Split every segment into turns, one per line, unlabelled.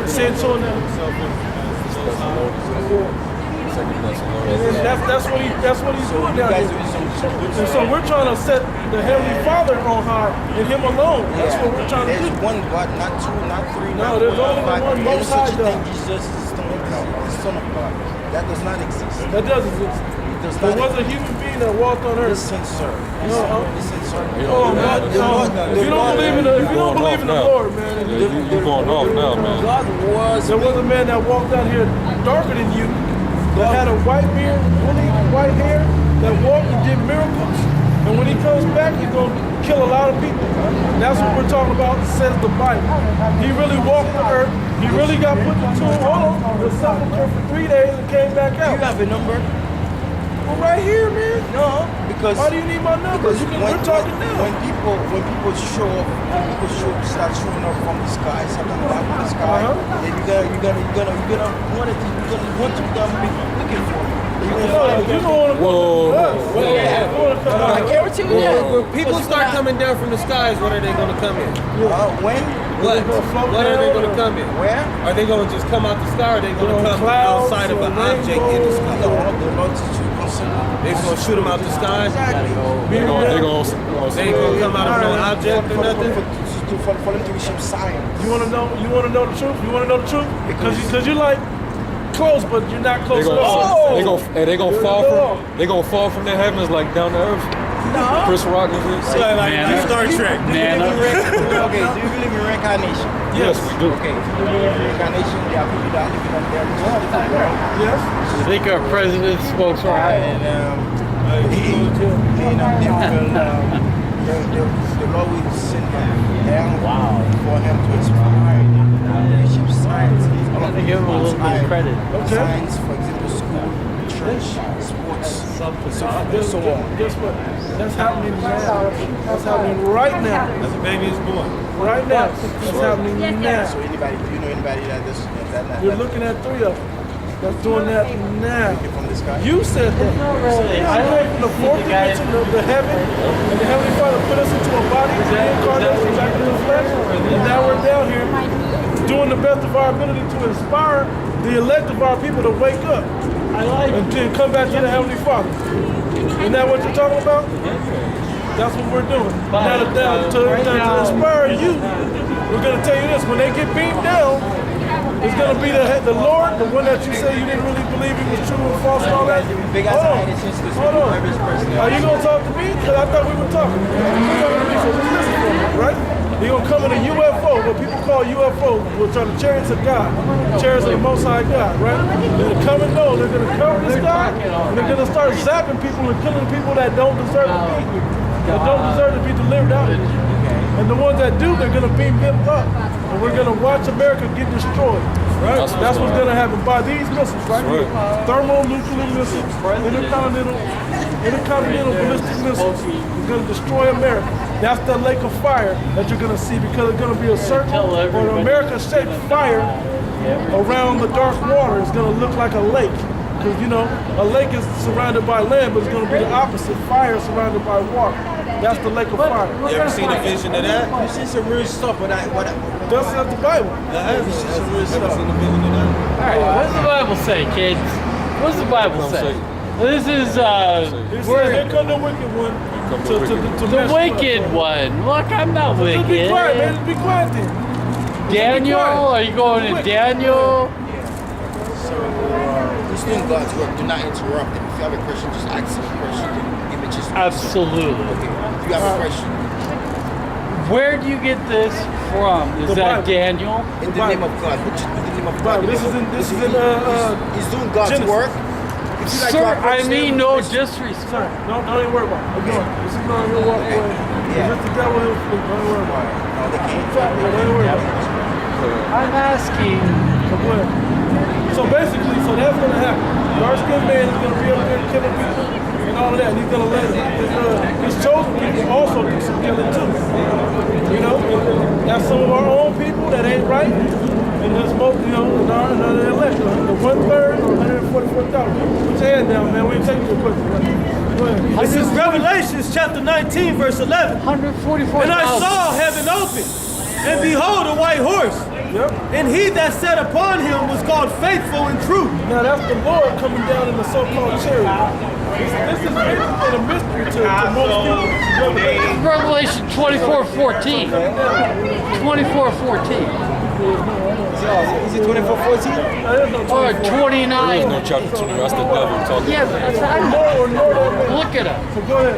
Say it to him now. That's what he's doing down here. And so we're trying to set the Heavenly Father on high and Him alone. That's what we're trying to do.
There's one God, not two, not three.
No, there's only one Most High God.
He's just the Son of God. That does not exist.
That does exist. There was a human being that walked on earth.
Listen, sir. Listen, sir.
If you don't believe in the Lord, man,
you're going off now, man.
There was a man that walked out here darker than you, that had a white beard, woolly white hair, that walked and did miracles. And when he comes back, he's going to kill a lot of people. That's what we're talking about, says the Bible. He really walked the earth. He really got put into the sepulcher for 3 days and came back out.
You have a number?
Well, right here, man.
No, because
why do you need my number? We're talking now.
When people show up, start showing up from the sky, something down from the sky, then you're gonna want to be looking for it.
You don't want to come
I guarantee you, when people start coming down from the skies, when are they going to come in?
When?
What? When are they going to come in?
Where?
Are they going to just come out the sky, or are they going to come outside of an object in the sky?
No, they're not to consider.
They're going to shoot them out the sky?
Exactly.
They ain't going to come out of no object or nothing?
For them to receive signs.
You want to know the truth? You want to know the truth? Because you're like close, but you're not close enough.
They gonna fall from the heavens like down to earth.
No.
Chris Rock is it?
Like Star Trek.
Okay, do you believe in reincarnation?
Yes, we do.
Okay, do you believe in reincarnation? There are people that are living on there which is different, right?
Yes.
I think our president spoke for
the Lord will send him down for him to inspire leadership science.
I think give him a little bit of credit.
Science, for example, school, church, sports, so on.
Guess what? That's happening now. That's happening right now.
As a baby is born.
Right now. It's happening now.
So anybody, do you know anybody that does that?
You're looking at 3 of them. That's doing that now.
From the sky?
You said that. I came from the 4th dimension of the heaven, and the Heavenly Father put us into a body, reincarnation back into the flesh, and now we're down here doing the best of our ability to inspire the elect of our people to wake up and then come back to the Heavenly Father. Isn't that what you're talking about? That's what we're doing. Now to inspire you, we're going to tell you this. When they get beamed down, it's going to be the Lord, the one that you say you didn't really believe he was true and false and all that. Hold on. Are you going to talk to me? Because I thought we were talking. You're talking to me, so just listen for me, right? You're going to come in a UFO, what people call UFO, which are the chariots of God, chariots of the Most High God, right? They're going to come and go. They're going to cover the sky, and they're going to start zapping people and killing people that don't deserve to be here, that don't deserve to be delivered out of here. And the ones that do, they're going to beam them up. And we're going to watch America get destroyed. Right? That's what's going to happen by these missiles right here. Thermonuclear missiles, intercontinental ballistic missiles. We're going to destroy America. That's the lake of fire that you're going to see, because it's going to be a circle or an America-shaped fire around the dark water. It's going to look like a lake. Because, you know, a lake is surrounded by land, but it's going to be the opposite. Fire surrounded by water. That's the lake of fire.
You ever seen a vision of that?
You've seen some real stuff, but
that's not the Bible.
Have you seen some real stuff? Seen a vision of that?
All right, what does the Bible say, kids? What does the Bible say? This is
here come the wicked one.
The wicked one. Look, I'm not wicked.
Be quiet, man. Be quiet then.
Daniel? Are you going to Daniel?
So, just doing God's work. Do not interrupt him. If you have a question, just ask him a question. Give it just
Absolutely.
Okay. If you have a question.
Where do you get this from? Is that Daniel?
In the name of God. Just in the name of God.
This is in
he's doing God's
Genesis.
work.
Sir, I mean no disrespect.
Sorry, don't even worry about it. Okay. This is not real walk away. This is the devil who'll speak. Don't worry about it.
No, they can't.
Don't worry about it.
I'm asking.
So basically, that's going to happen. Dark-skinned man is going to be up there killing people and all of that. And he's going to let his chosen people also do some killing too. You know? That's some of our own people that ain't right. And there's most, you know, another elect. The 1/3 or 144,000. Put your hand down, man. We ain't taking your question. Go ahead.
This is Revelation chapter 19, verse 11.
144,000.
And I saw heaven open, and behold, a white horse.
Yep.
And he that sat upon him was called faithful and true.
Now that's the Lord coming down in the so-called chariot. This is basically a mystery to most people.
Revelation 24:14. 24:14.
Is it 24:14?
Or 29.
There is no chapter 20. That's the devil talking.
Yeah, but that's look at it.
So go ahead.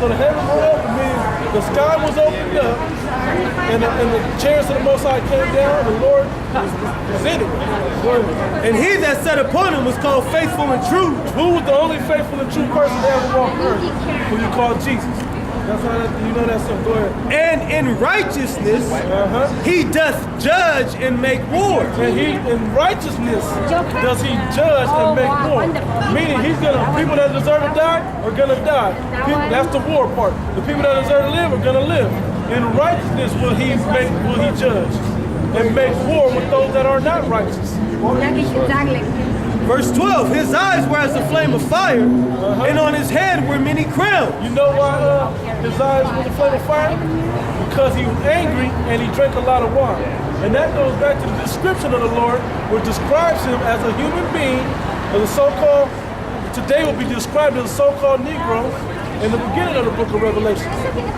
So the heavens were open, meaning the sky was opened up, and the chairs of the Most High came down, the Lord was in it. Go ahead.
And he that sat upon him was called faithful and true.
Who was the only faithful and true person to ever walk earth? Who you call Jesus. That's how you know that song. Go ahead.
And in righteousness he doth judge and make war.
And he, in righteousness, does he judge and make war. Meaning he's gonna, people that deserve to die are gonna die. That's the war part. The people that deserve to live are gonna live. In righteousness will he judge and make war with those that are not righteous.
Verse 12, his eyes were as a flame of fire, and on his head were many crowns.
You know why his eyes were a flame of fire? Because he was angry and he drank a lot of wine. And that goes back to the description of the Lord, which describes him as a human being, as a so-called, today will be described as a so-called Negro in the beginning of the book of Revelation.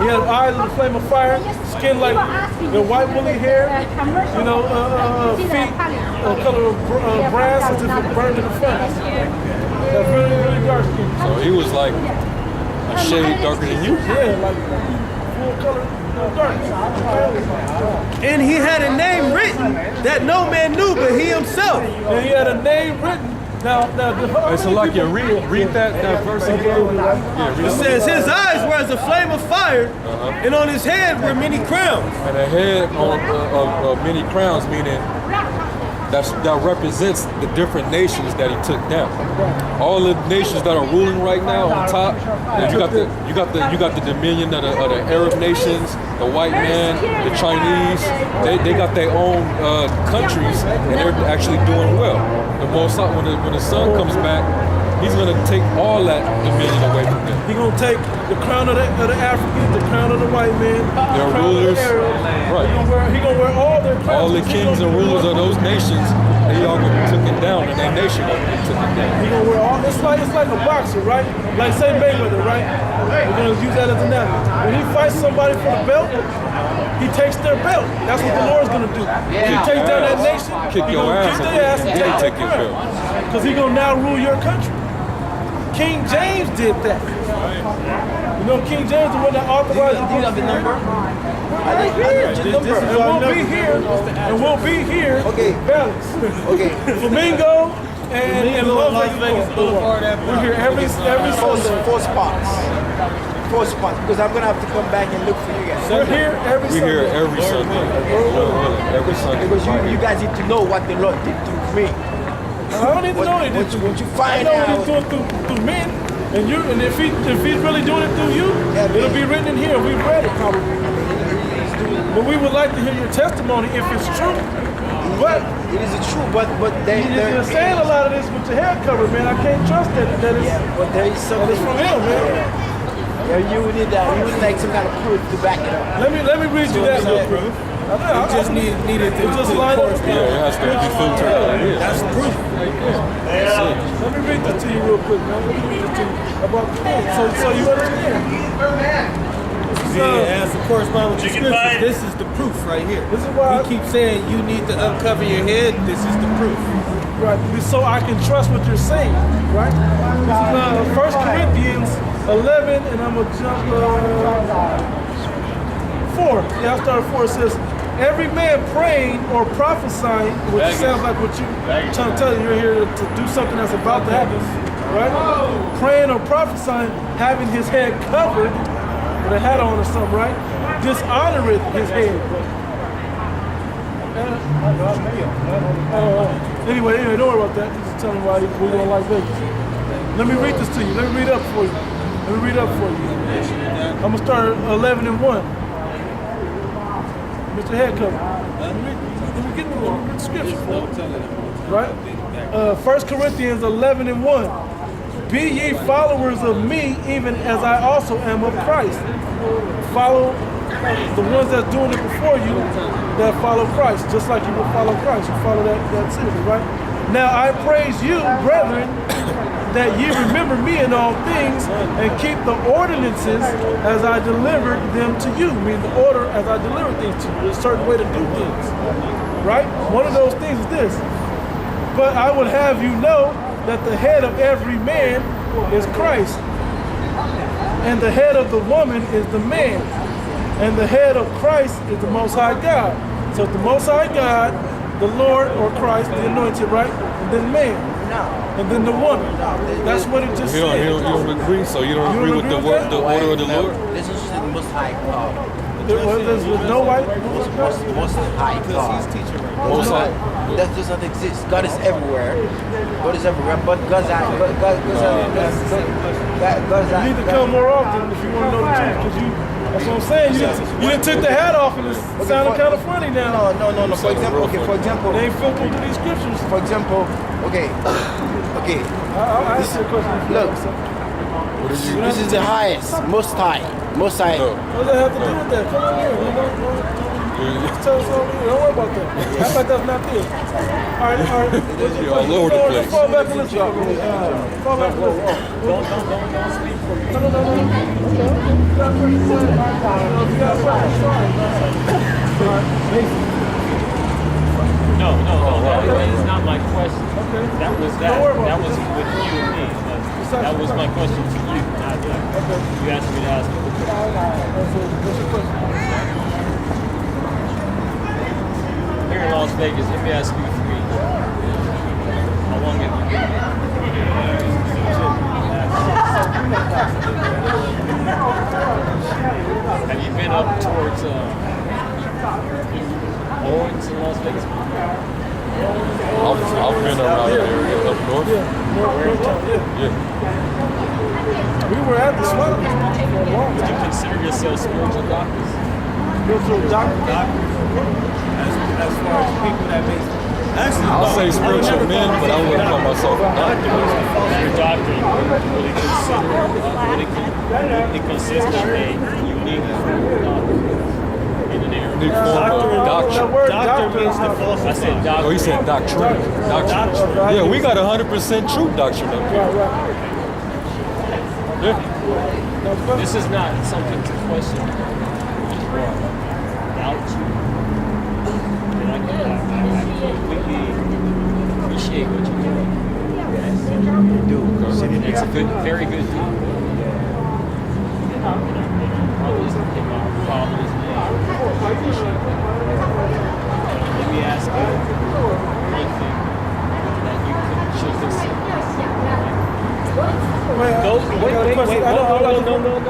He had eyes of the flame of fire, skin like the white woolly hair, you know, feet, color of brass as if it burned in the furnace. That's really, really dark skin.
So he was like a shade darker than you.
Yeah, like full color dark.
And he had a name written that no man knew but he himself.
And he had a name written. Now,
Hey, so like you read that verse again. Yeah, read
It says his eyes were as a flame of fire, and on his head were many crowns.
And a head of many crowns, meaning that represents the different nations that he took down. All the nations that are ruling right now on top. You got the dominion of the Arab nations, the white man, the Chinese. They got their own countries, and they're actually doing well. The most when the sun comes back, he's gonna take all that dominion away from them.
He's gonna take the crown of the Africans, the crown of the white man,
Their
the crown
rulers,
of the Arabs.
right?
He gonna wear all their crowns.
All the kings and rulers of those nations, they all gonna be taken down, and their nation gonna be taken down.
He gonna wear all. It's like a boxer, right? Like say Mayweather, right? We're gonna use that as an analogy. When he fights somebody for the belt, he takes their belt. That's what the Lord's gonna do. He takes down that nation.
Kick
he
your
gonna
ass,
kick their ass and
and then
take
take your
their
belt.
Because he gonna now rule your country. King James did that. You know, King James is the one that authorized.
Do you have the number?
And we'll be here.
Okay.
Balance.
Okay.
Flamingo and Las Vegas Boulevard. We're here every Sunday.
Four spots. Because I'm gonna have to come back and look for you guys.
We're here every
We
Sunday.
here every Sunday. Every Sunday.
Because you guys need to know what the Lord did to me.
I don't need to know what he did to
Once you find
I know
out.
what he's doing through men. And if he's really doing it through you, it'll be written in here. We've read it probably. But we would like to hear your testimony if it's true. But
It is true, but
you're saying a lot of this with your hair covered, man. I can't trust that it's,
but there is
that
something
it's from him, man.
Yeah, you need like some kind of proof to back it up.
Let me read you that real quick. I just needed to just line up.
Yeah, it has to be filtered out. Yeah.
That's proof. Let me read this to you real quick, man. Let me read this to you about so you understand.
As the corresponding with the scriptures, this is the proof right here.
This is why
He keeps saying you need to uncover your head. This is the proof.
right, so I can trust what you're saying, right? This is 1 Corinthians 11, and I'm gonna jump 4. Yeah, I'll start at 4. It says, every man praying or prophesying, which sounds like what you're trying to tell you, you're here to do something that's about to happen, right? Praying or prophesying, having his head covered, with a hat on or something, right? Dishonoreth his head. Anyway, don't worry about that. Just tell me why we don't like Vegas. Let me read this to you. Let me read up for you. I'm gonna start at 11 and 1. Mr. Head cover. Let me get the scripture for you. Right? 1 Corinthians 11 and 1. Be ye followers of me, even as I also am of Christ. Follow the ones that's doing it before you that follow Christ, just like you will follow Christ. You follow that citizen, right? Now I praise you, brethren, that ye remember me in all things and keep the ordinances as I delivered them to you. I mean the order as I delivered things to you. There's a certain way to do things, right? One of those things is this. But I would have you know that the head of every man is Christ, and the head of the woman is the man, and the head of Christ is the Most High God. So the Most High God, the Lord or Christ, the anointed, right? And then man, and then the woman. That's what it just said.
You don't agree, so you don't agree with the order of the Lord?
This is the Most High God.
There's no white.
Most High God.
Most High.
That does not exist. God is everywhere. God is everywhere. But God's
You need to come more often if you want to know the truth, because that's what I'm saying. You done took the hat off and it's sounding kind of funny now.
No. For example,
They ain't filthy with these scriptures.
For example, okay.
I'll ask you a question.
Look, this is the highest, Most High.
What does that have to do with that? Come on here. Tell us all. Don't worry about that. Act like that's not there. All right.
You're all over the place.
Fall back and listen. Fall back and listen.
Don't speak for me.
No.
No, that is not my question.
Okay.
That was with you and me. That was my question to you, not that.
Okay.
You asked me to ask you.
What's your question?
Here in Las Vegas, let me ask you three. How long have you been here? Have you been up towards Owens in Las Vegas?
I've been around the area up north. Yeah.
We were at the swamp for a long
Would you
time.
consider yourself spiritual doctors?
Spiritual doctor.
As far as people that make
I'll say spiritual men, but I wouldn't call myself a doctor.
Your doctrine really consists of a unique in an area.
Unique form of
That
doctrine.
word
doctor means the
doctor.
false.
I said doctrine.
Oh, he said doctrine. Doctrine. Yeah, we got 100% true doctrine up here.
Right.
Yeah.
This is not something to question or doubt you. And I completely appreciate what you're doing. It's a good, very good deal. Brothers in our Father's name. Let me ask you one thing that you should consider.
Wait.
No.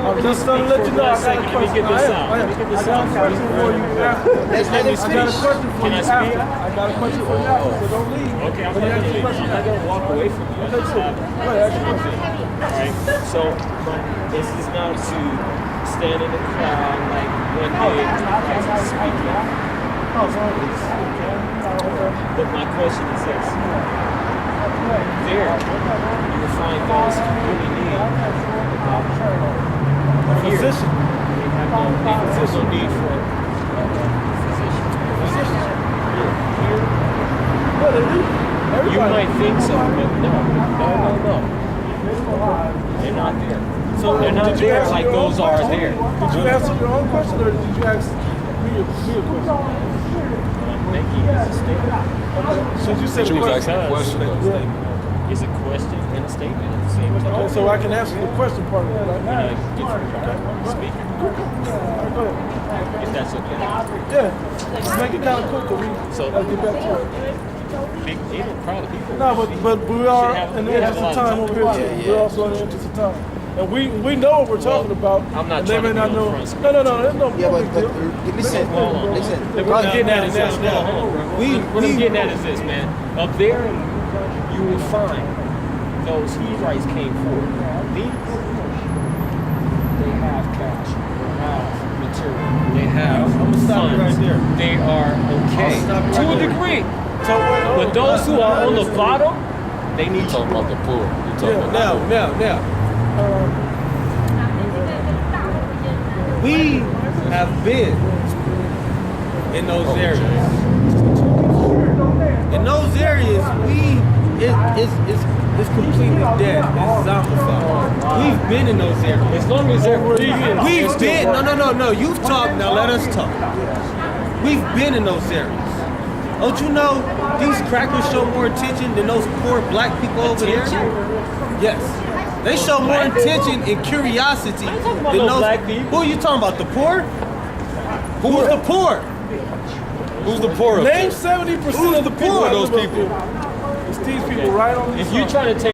I'm just gonna let you know. I got a
Let me
question.
get this out. Let me get this
I got
out.
a question for you.
Let me
I got a
finish.
question for
Can
you
I speak?
after. I got a question for you after, so don't leave.
Okay, I'm
Let me
not
ask you a question
going
after.
to walk away from you. I
Okay,
just
cool.
have
Go ahead, ask your question.
Alright, so this is not to stand in the crowd like one day and speaking. But my question is this. There, you will find those who really need a
Physician.
They have no need for a physician.
Yeah, they do.
You might think so, but no. They're not there.
So
They're not
did you
there
answer
like
your own
those are
question?
there.
Did you answer your own question, or did you ask me a question?
Making is a statement.
Since you said
She was
the
asking a question.
Is a question and a statement at the same time.
Okay, so I can answer the question part of it, right?
When I get you speaking,
Go ahead.
if that's okay.
Yeah, just make it kind of quick, 'cause we
So-
gotta get back to it.
Even probably people.
No, but we are in the interest of time over here too. We're also in the interest of time. And we know what we're talking about.
I'm not
and they
trying
may
to
not
be
know.
on front
No, there's no
Yeah,
big
but
deal.
listen.
Hold on. What I'm getting at is this. Hold on, bro. What I'm getting at is this, man. Up there, you will find those Levites came forward. These, they have cash, they have material, they have funds. They are okay to a degree. But those who are on the bottom, they need
You talking about the poor. You talking about
Now.
We have been in those areas. In those areas, it's completely dead. It's zombified. We've been in those areas.
As long as they're breathing,
We've been, no. You've talked, now let us talk. We've been in those areas. Don't you know these crackers show more attention than those poor black people over there? Yes. They show more attention and curiosity than those
black people.
Who are you talking about? The poor? Who's the poor?
Who's the poor of
Name
this?
70% of the people.
Who are those people?
It's these people right on the
if you're trying to take